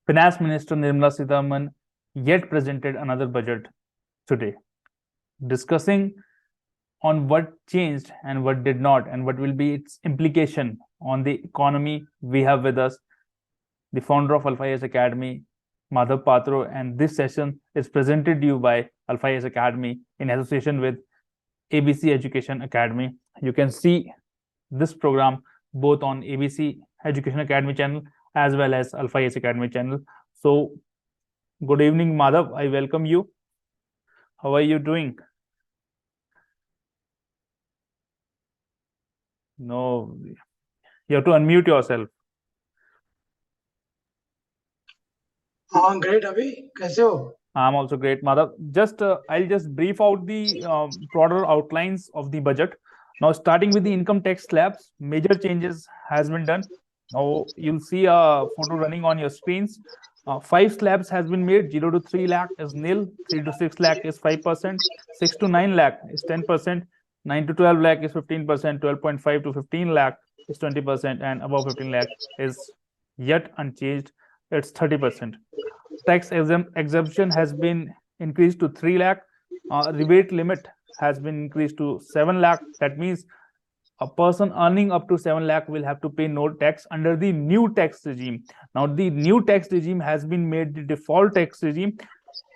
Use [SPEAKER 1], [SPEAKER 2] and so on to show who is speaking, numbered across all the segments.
[SPEAKER 1] Finance Minister Nirmala Sitharaman yet presented another budget today, discussing on what changed and what did not, and what will be its implication on the economy. We have with us the founder of Alpha IAS Academy, Madhav Patro, and this session is presented to you by Alpha IAS Academy in association with ABC Education Academy. You can see this program both on ABC Education Academy channel as well as Alpha IAS Academy channel. So, good evening, Madhav. I welcome you. How are you doing? No, you have to unmute yourself.
[SPEAKER 2] Great, Abhi. कैसे हो?
[SPEAKER 1] I'm also great, Madhav. I'll just brief out the broader outlines of the budget. Now, starting with the income tax slabs, major changes has been done. Now, you'll see a photo running on your screens. 5 slabs has been made. 0 to 3 lakh is nil. 3 to 6 lakh is 5%. 6 to 9 lakh is 10%. 9 to 12 lakh is 15%. 12.5 to 15 lakh is 20%. And above 15 lakh is yet unchanged. It's 30%. Tax exemption has been increased to 3 lakh. Rebate limit has been increased to 7 lakh. That means a person earning up to 7 lakh will have to pay no tax under the new tax regime. Now, the new tax regime has been made the default tax regime,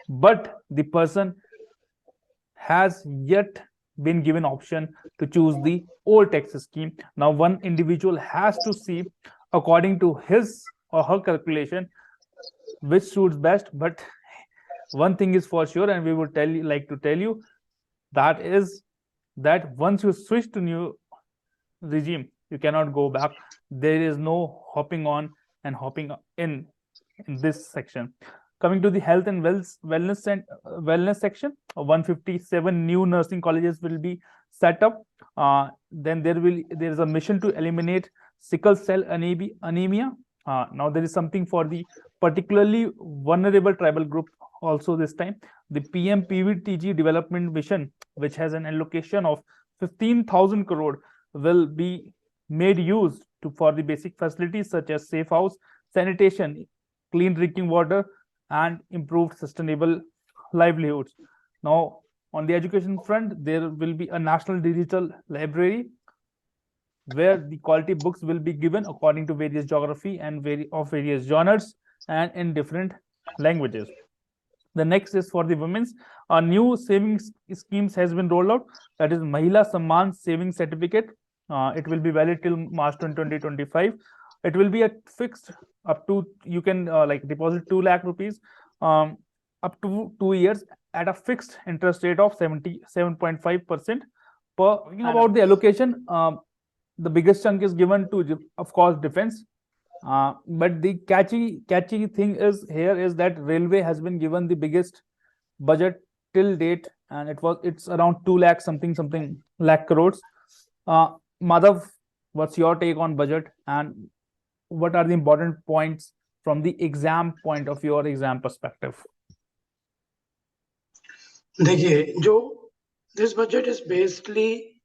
[SPEAKER 1] but the person has yet been given option to choose the old tax scheme. Now, one individual has to see according to his or her calculation which suits best. But one thing is for sure, and we would like to tell you, that is that once you switch to new regime, you cannot go back. There is no hopping on and hopping in this section. Coming to the health and wellness section, 157 new nursing colleges will be set up. Then there is a mission to eliminate sickle cell anemia. Now there is something for the particularly vulnerable tribal group also this time. The PM PVTG development mission, which has an allocation of 15,000 crore, will be made use for the basic facilities such as safe house, sanitation, clean drinking water, and improved sustainable livelihoods. Now, on the education front, there will be a national digital library where the quality books will be given according to various geography and various genres and in different languages. The next is for the women's. A new savings schemes has been rolled out. That is Mahila Samman Savings Certificate. It will be valid till March 2025. It will be a fixed up to, you can deposit 2 lakh rupees up to 2 years at a fixed interest rate of 77.5% per. Talking about the allocation, the biggest chunk is given to, of course, defense. But the catchy thing is here is that railway has been given the biggest budget till date, and it's around 2 lakh something lakh crores. Madhav, what's your take on budget, and what are the important points from the exam point of view or exam perspective?
[SPEAKER 2] देखिए, जो this budget is basically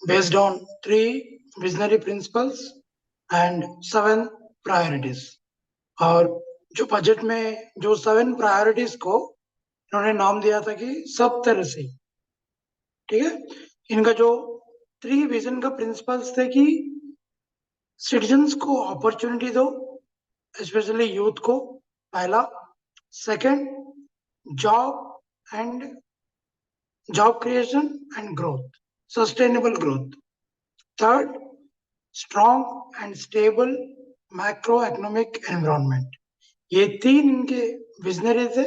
[SPEAKER 2] based on 3 visionary principles and 7 priorities. और जो budget में जो 7 priorities को इन्होंने नाम दिया था कि सब तरह से, ठीक है। इनका जो 3 विजन का प्रिंसिपल्स थे कि सिटीजन्स को अपॉर्चुनिटी दो, स्पेशली यूथ को, पहला। Second, job creation and growth, sustainable growth. Third, strong and stable macroeconomic environment. ये 3 इनके विजनरी थे।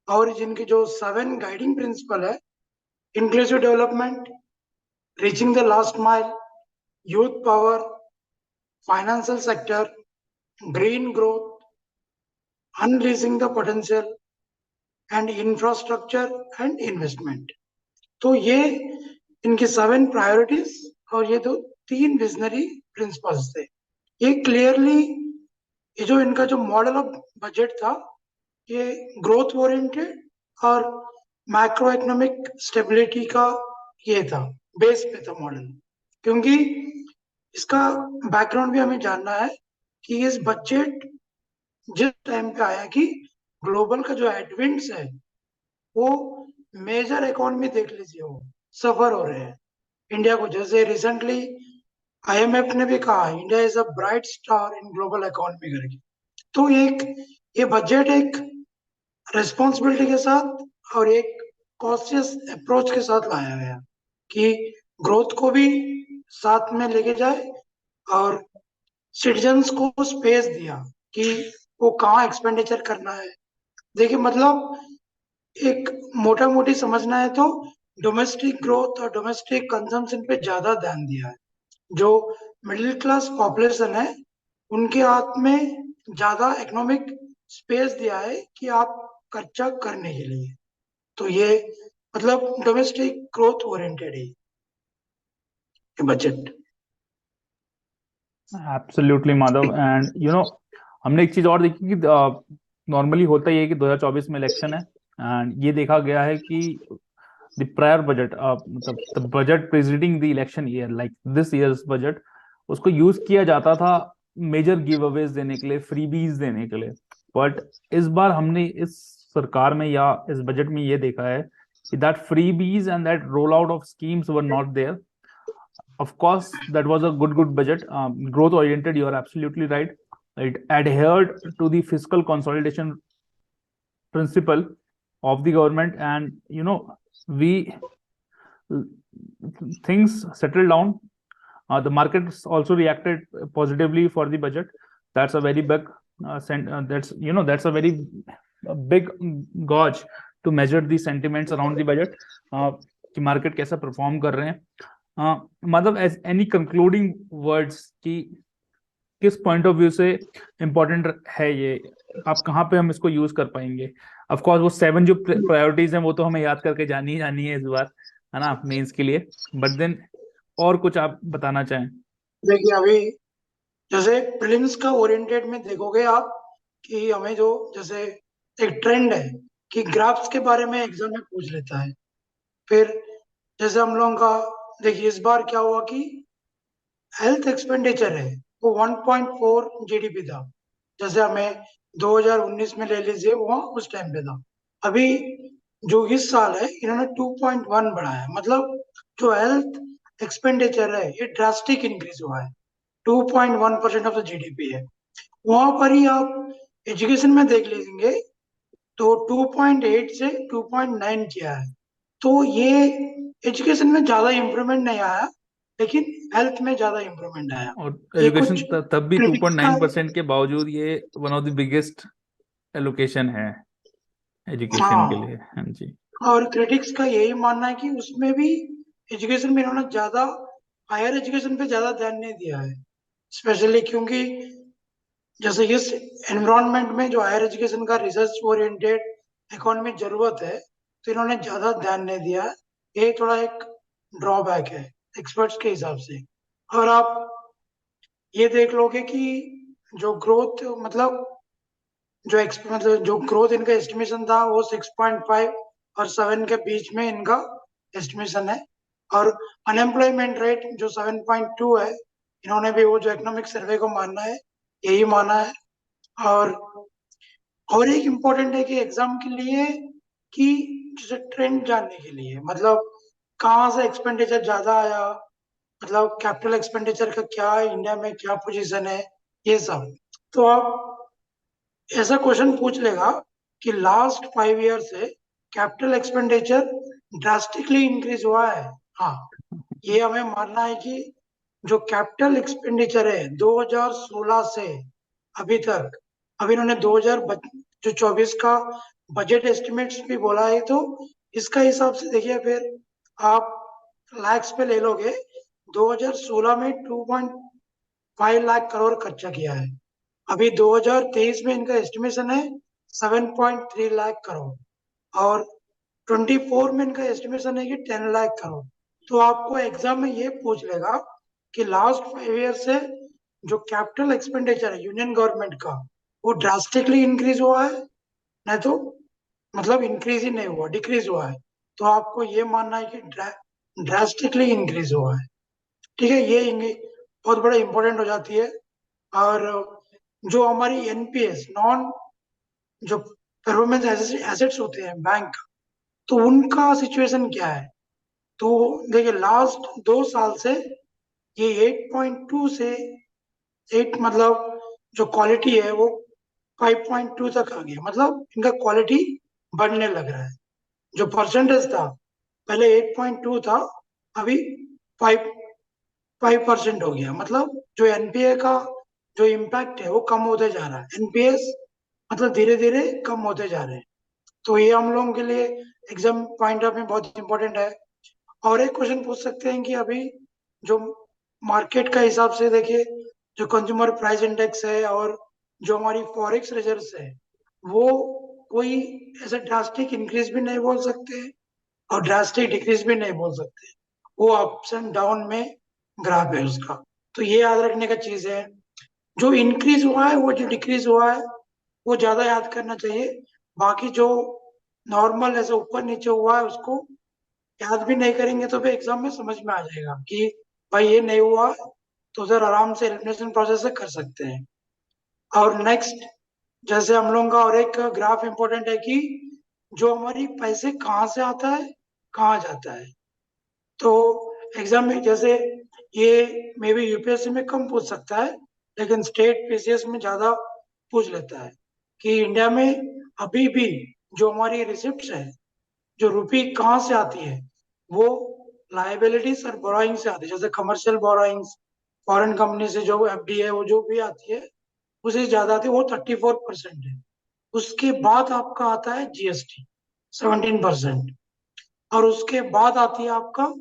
[SPEAKER 2] और जिनके जो 7 गाइडिंग प्रिंसिपल है, inclusive development, reaching the last mile, youth power, financial sector, green growth, unleashing the potential, and infrastructure and investment. तो ये इनकी 7 प्रायोरिटीज और ये 3 विजनरी प्रिंसिपल्स थे। ये क्लियरली, ये जो इनका जो मॉडल ऑफ बजट था, ये ग्रोथ ओरिएंटेड और मैक्रो इकोनॉमिक स्टेबिलिटी का ये था, बेस पे था मॉडल। क्योंकि इसका बैकग्राउंड भी हमें जानना है कि इस बजट जिस टाइम पे आया कि ग्लोबल का जो हेडविंड्स है वो मेजर इकोनॉमी देख लीजिए वो सफर हो रहे हैं इंडिया को। जैसे रिसेंटली आईएमएफ ने भी कहा India is a bright star in global economy करके। तो ये बजट एक रिस्पॉन्सिबिलिटी के साथ और एक कॉशियस अप्रोच के साथ लाया गया कि ग्रोथ को भी साथ में लेके जाए और सिटीजन्स को स्पेस दिया कि वो कहाँ एक्सपेंडिचर करना है। देखिए मतलब एक मोटा मोटी समझना है तो डोमेस्टिक ग्रोथ और डोमेस्टिक कंजम्पशन पे ज्यादा ध्यान दिया है। जो मिडिल क्लास पॉपुलेशन है उनके हाथ में ज्यादा इकोनॉमिक स्पेस दिया है कि आप खर्चा करने के लिए। तो ये मतलब डोमेस्टिक ग्रोथ ओरिएंटेड है ये बजट।
[SPEAKER 1] एब्सोल्युटली माधव। एंड हमने एक चीज और देखी कि नॉर्मली होता ही है कि 2024 में इलेक्शन है, एंड ये देखा गया है कि द प्रायर बजट, मतलब the budget presiding the election year, like this years budget, उसको यूज किया जाता था मेजर गिव अवेज देने के लिए, फ्रीबीज देने के लिए। बट इस बार हमने इस सरकार में या इस बजट में ये देखा है कि that freebies and that roll out of schemes were not there. Of course, that was a good budget, growth oriented. You are absolutely right. It adhered to the fiscal consolidation principle of the government, and we things settled down. The markets also reacted positively for the budget. That's a very big that's a very big gauge to measure the sentiments around the budget, कि market कैसा perform कर रहे हैं। मतलब as any concluding words कि किस point of view से important है ये, आप कहाँ पे हम इसको यूज कर पाएंगे। ऑफ कोर्स वो 7 जो प्रायोरिटीज हैं वो तो हमें याद करके जानी है इस बार, है ना, मेंस के लिए। बट देन और कुछ आप बताना चाहें?
[SPEAKER 2] देखिए अभी जैसे प्रिलिम्स का ओरिएंटेड में देखोगे आप कि हमें जो जैसे एक ट्रेंड है कि ग्राफ्स के बारे में एग्जाम में पूछ लेता है। फिर जैसे हम लोगों का देखिए इस बार क्या हुआ कि हेल्थ एक्सपेंडिचर है वो 1.4 जीडीपी था। जैसे हमें 2019 में ले लीजिए वो उस टाइम पे था। अभी जो इस साल है इन्होंने 2.1 बढ़ाया, मतलब जो हेल्थ एक्सपेंडिचर है ये ड्रास्टिक इंक्रीज हुआ है। 2.1% ऑफ द जीडीपी है। वहां पर ही आप एजुकेशन में देख लीजिए तो 2.8 से 2.9 किया है। तो ये एजुकेशन में ज्यादा इम्प्रूवमेंट नहीं आया लेकिन हेल्थ में ज्यादा इम्प्रूवमेंट आया।
[SPEAKER 1] और
[SPEAKER 2] ये
[SPEAKER 1] एजुकेशन
[SPEAKER 2] कुछ
[SPEAKER 1] तब भी
[SPEAKER 2] क्रिटिक्स का
[SPEAKER 1] 2.9% के बावजूद ये one of the biggest allocation है एजुकेशन के
[SPEAKER 2] हाँ,
[SPEAKER 1] लिए। हाँ जी।
[SPEAKER 2] और क्रिटिक्स का यही मानना है कि उसमें भी एजुकेशन में इन्होंने ज्यादा हायर एजुकेशन पे ज्यादा ध्यान नहीं दिया है। स्पेशली क्योंकि जैसे इस एनवायरनमेंट में जो हायर एजुकेशन का रिसर्च ओरिएंटेड इकोनॉमी जरूरत है तो इन्होंने ज्यादा ध्यान नहीं दिया है। ये थोड़ा एक ड्रॉबैक है एक्सपर्ट्स के हिसाब से। और आप ये देख लोगे कि जो ग्रोथ मतलब मतलब जो ग्रोथ इनका एस्टिमेशन था वो 6.5 और 7 के बीच में इनका एस्टिमेशन है। और अनएम्प्लॉयमेंट रेट जो 7.2 है इन्होंने भी वो जो इकोनॉमिक सर्वे को मानना है यही माना है। और एक इम्पोर्टेंट है कि एग्जाम के लिए कि जैसे ट्रेंड जानने के लिए मतलब कहाँ से एक्सपेंडिचर ज्यादा आया, मतलब कैपिटल एक्सपेंडिचर का क्या है इंडिया में क्या पोजीशन है ये सब। तो आप ऐसा क्वेश्चन पूछ लेगा कि लास्ट 5 ईयर से कैपिटल एक्सपेंडिचर ड्रास्टिकली इंक्रीज हुआ है। हाँ, ये हमें मानना है कि जो कैपिटल एक्सपेंडिचर है 2016 से अभी तक, अभी इन्होंने 2024 का बजट एस्टिमेट्स भी बोला है तो इसका हिसाब से देखिए फिर आप लैक्स पे ले लोगे। 2016 में 2.5 लाख करोड़ खर्चा किया है। अभी 2023 में इनका एस्टिमेशन है 7.3 लाख करोड़ और 24 में इनका एस्टिमेशन है कि 10 लाख करोड़। तो आपको एग्जाम में ये पूछ लेगा कि लास्ट 5 ईयर से जो कैपिटल एक्सपेंडिचर है यूनियन गवर्नमेंट का वो ड्रास्टिकली इंक्रीज हुआ है, नहीं तो मतलब इंक्रीज ही नहीं हुआ, डिक्रीज हुआ है। तो आपको ये मानना है कि ड्रास्टिकली इंक्रीज हुआ है। ठीक है, ये बहुत बड़ा इंपॉर्टेंट हो जाती है। और जो हमारी एनपीएस नॉन जो परफॉर्मेंस एसेट्स होते हैं बैंक, तो उनका सिचुएशन क्या है? तो देखिए लास्ट 2 साल से ये 8.2 से 8 मतलब जो क्वालिटी है वो 5.2 तक आ गया, मतलब इनका क्वालिटी बढ़ने लग रहा है। जो परसेंटेज था पहले 8.2 था, अभी 5% हो गया, मतलब जो एनपीए का जो इम्पैक्ट है वो कम होते जा रहा है। एनपीएस मतलब धीरे धीरे कम होते जा रहे हैं। तो ये हम लोगों के लिए एग्जाम पॉइंट ऑफ व्यू बहुत इंपॉर्टेंट है। और एक क्वेश्चन पूछ सकते हैं कि अभी जो मार्केट का हिसाब से देखिए, जो कंज्यूमर प्राइस इंडेक्स है और जो हमारी फॉरेक्स रिजर्व्स है, वो कोई ऐसे ड्रास्टिक इंक्रीज भी नहीं बोल सकते और ड्रास्टिक डिक्रीज भी नहीं बोल सकते। वो अप्स एंड डाउन में ग्राफ है उसका। तो ये याद रखने का चीज है। जो इंक्रीज हुआ है वो जो डिक्रीज हुआ है वो ज्यादा याद करना चाहिए। बाकी जो नॉर्मल ऐसे ऊपर नीचे हुआ है उसको याद भी नहीं करेंगे तो फिर एग्जाम में समझ में आ जाएगा कि भाई ये नहीं हुआ, तो उधर आराम से एलिमिनेशन प्रोसेस से कर सकते हैं। और नेक्स्ट, जैसे हम लोगों का और एक ग्राफ इंपॉर्टेंट है कि जो हमारी पैसे कहाँ से आता है कहाँ जाता है। तो एग्जाम में जैसे ये मे बी यूपीएससी में कम पूछ सकता है, लेकिन स्टेट पीसीएस में ज्यादा पूछ लेता है कि इंडिया में अभी भी जो हमारी रिसिप्ट्स है, जो रुपी कहाँ से आती है, वो लाइबिलिटीज और बोरोइंग से आती है। जैसे कमर्शियल बोरोइंग्स, फॉरेन कंपनी से जो एफडी है वो जो भी आती है उसे ज्यादा आती है, वो 34% है। उसके बाद आपका आता है जीएसटी 17%, और उसके बाद आती है आपका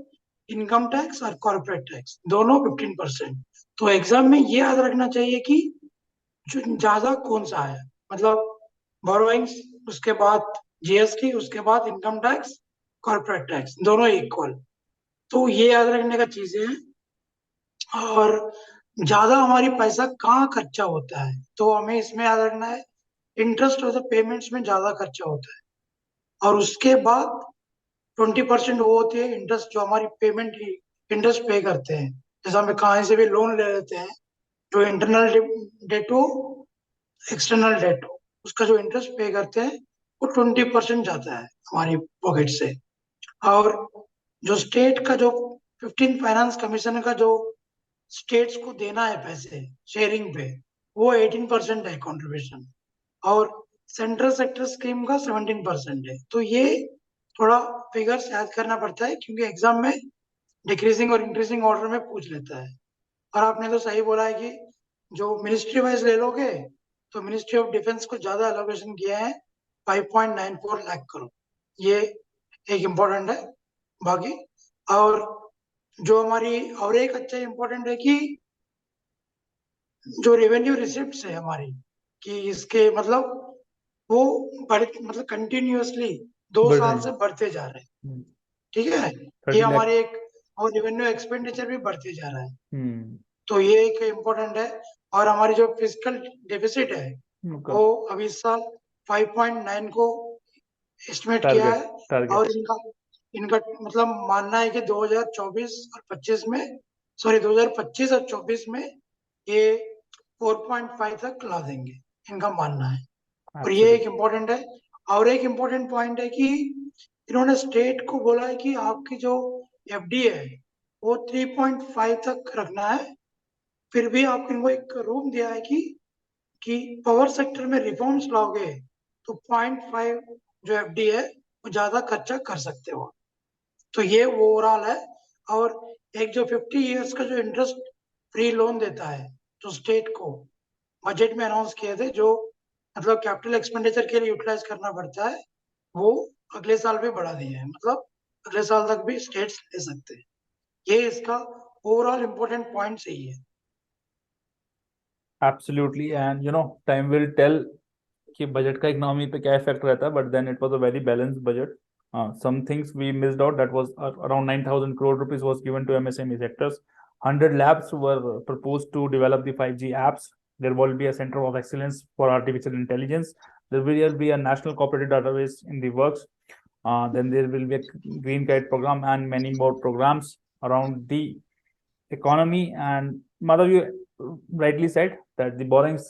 [SPEAKER 2] इनकम टैक्स और कॉर्पोरेट टैक्स दोनों 15%। तो एग्जाम में ये याद रखना चाहिए कि जो ज्यादा कौन सा है, मतलब बोरोइंग्स, उसके बाद जीएसटी, उसके बाद इनकम टैक्स, कॉर्पोरेट टैक्स दोनों इक्वल। तो ये याद रखने का चीजें हैं। और ज्यादा हमारी पैसा कहाँ खर्चा होता है, तो हमें इसमें याद रखना है इंटरेस्ट और पेमेंट्स में ज्यादा खर्चा होता है। और उसके बाद 20% वो होती है इंटरेस्ट, जो हमारी पेमेंट इंटरेस्ट पे करते हैं। जैसे हमें कहीं से भी लोन ले लेते हैं, जो इंटरनल डेट हो, एक्सटर्नल डेट हो, उसका जो इंटरेस्ट पे करते हैं वो 20% जाता है हमारी पॉकेट से। और जो स्टेट का जो 15 फाइनेंस कमीशन का जो स्टेट्स को देना है पैसे शेयरिंग पे, वो 18% है कंट्रीब्यूशन। और सेंट्रल सेक्टर स्कीम का 17% है। तो ये थोड़ा फिगर्स याद करना पड़ता है क्योंकि एग्जाम में डिक्रीजिंग और इंक्रीजिंग ऑर्डर में पूछ लेता है। और आपने तो सही बोला है कि जो मिनिस्ट्री वाइज ले लोगे तो मिनिस्ट्री ऑफ डिफेंस को ज्यादा एलोकेशन किया है, 5.94 लाख करोड़। ये एक इम्पोर्टेंट है। बाकी और जो हमारी और एक अच्छा इम्पोर्टेंट है कि जो रेवेन्यू रिसिप्ट्स है हमारी, कि इसके मतलब वो बढ़ मतलब कंटिन्यूअसली दो
[SPEAKER 1] बढ़ रहे
[SPEAKER 2] साल
[SPEAKER 1] हैं।
[SPEAKER 2] से बढ़ते जा रहे हैं।
[SPEAKER 1] हम्म,
[SPEAKER 2] ठीक है, ये
[SPEAKER 1] 30 लाख।
[SPEAKER 2] हमारे एक और रेवेन्यू एक्सपेंडिचर भी बढ़ते जा रहा है।
[SPEAKER 1] हम्म।
[SPEAKER 2] तो ये एक इम्पोर्टेंट है। और हमारी जो फिजिकल डेफिसिट है
[SPEAKER 1] Okay.
[SPEAKER 2] वो अभी इस साल 5.9 को एस्टिमेट किया
[SPEAKER 1] टारगेट
[SPEAKER 2] है।
[SPEAKER 1] टारगेट।
[SPEAKER 2] और इनका इनका मतलब मानना है कि 2024 और 25 में, सॉरी 2025 और 24 में ये 4.5 तक ला देंगे, इनका मानना है। और ये एक
[SPEAKER 1] एब्सोल्युटली।
[SPEAKER 2] इम्पोर्टेंट है। और एक इम्पोर्टेंट पॉइंट है कि इन्होंने स्टेट को बोला है कि आपकी जो एफडी है वो 3.5 तक रखना है। फिर भी आपको इनको एक रूम दिया है कि पावर सेक्टर में रिफॉर्म्स लाओगे तो 0.5 जो एफडी है वो ज्यादा खर्चा कर सकते हो। तो ये ओवरऑल है। और एक जो 50 इयर्स का जो इंटरेस्ट फ्री लोन देता है जो स्टेट को बजट में अनाउंस किए थे, जो मतलब कैपिटल एक्सपेंडिचर के लिए यूटिलाइज करना पड़ता है, वो अगले साल भी बढ़ा दिए हैं, मतलब अगले साल तक भी स्टेट्स ले सकते हैं। ये इसका ओवरऑल इम्पोर्टेंट पॉइंट सही है।
[SPEAKER 1] Absolutely, and time will tell कि बजट का इकोनॉमी पे क्या इफेक्ट रहता है, but then it was a very balanced budget. Some things we missed out, that was around 9,000 crore rupees was given to MSME sectors. 100 labs were proposed to develop the 5G apps. There will be a center of excellence for artificial intelligence. There will be a national cooperative database in the works. Then there will be a green guide program and many more programs around the economy. And Madhav, you rightly said that the borrowings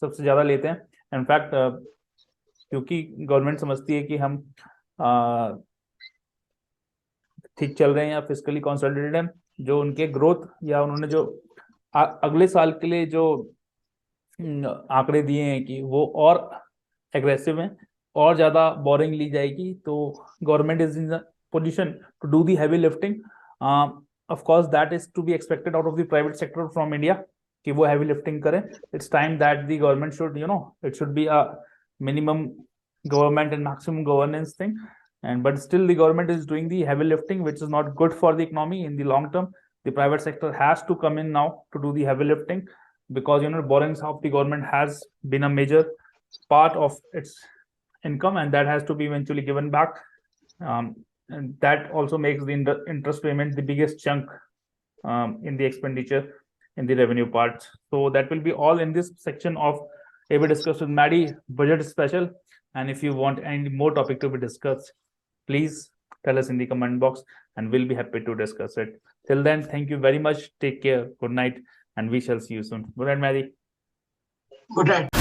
[SPEAKER 1] सबसे ज्यादा लेते हैं। In fact क्योंकि government समझती है कि हम ठीक चल रहे हैं या फिजिकली कंसोलिडेटेड हैं, जो उनके ग्रोथ या उन्होंने जो अगले साल के लिए जो आंकड़े दिए हैं कि वो और एग्रेसिव हैं, और ज्यादा बोरिंग ली जाएगी, तो government is in position to do the heavy lifting. Of course that is to be expected out of the private sector from India कि वो हैवी लिफ्टिंग करें। It's time that the government should it should be a minimum government and maximum governance thing, and but still the government is doing the heavy lifting, which is not good for the economy in the long term. The private sector has to come in now to do the heavy lifting, because borrowings of the government has been a major part of its income, and that has to be eventually given back. And that also makes the interest payment the biggest chunk in the expenditure in the revenue part. So that will be all in this section of AB Discussed with Maddie budget special. And if you want any more topic to be discussed, please tell us in the comment box and we'll be happy to discuss it. Till then, thank you very much. Take care. Good night. And we shall see you soon. Good night, Maddie.
[SPEAKER 2] Good night.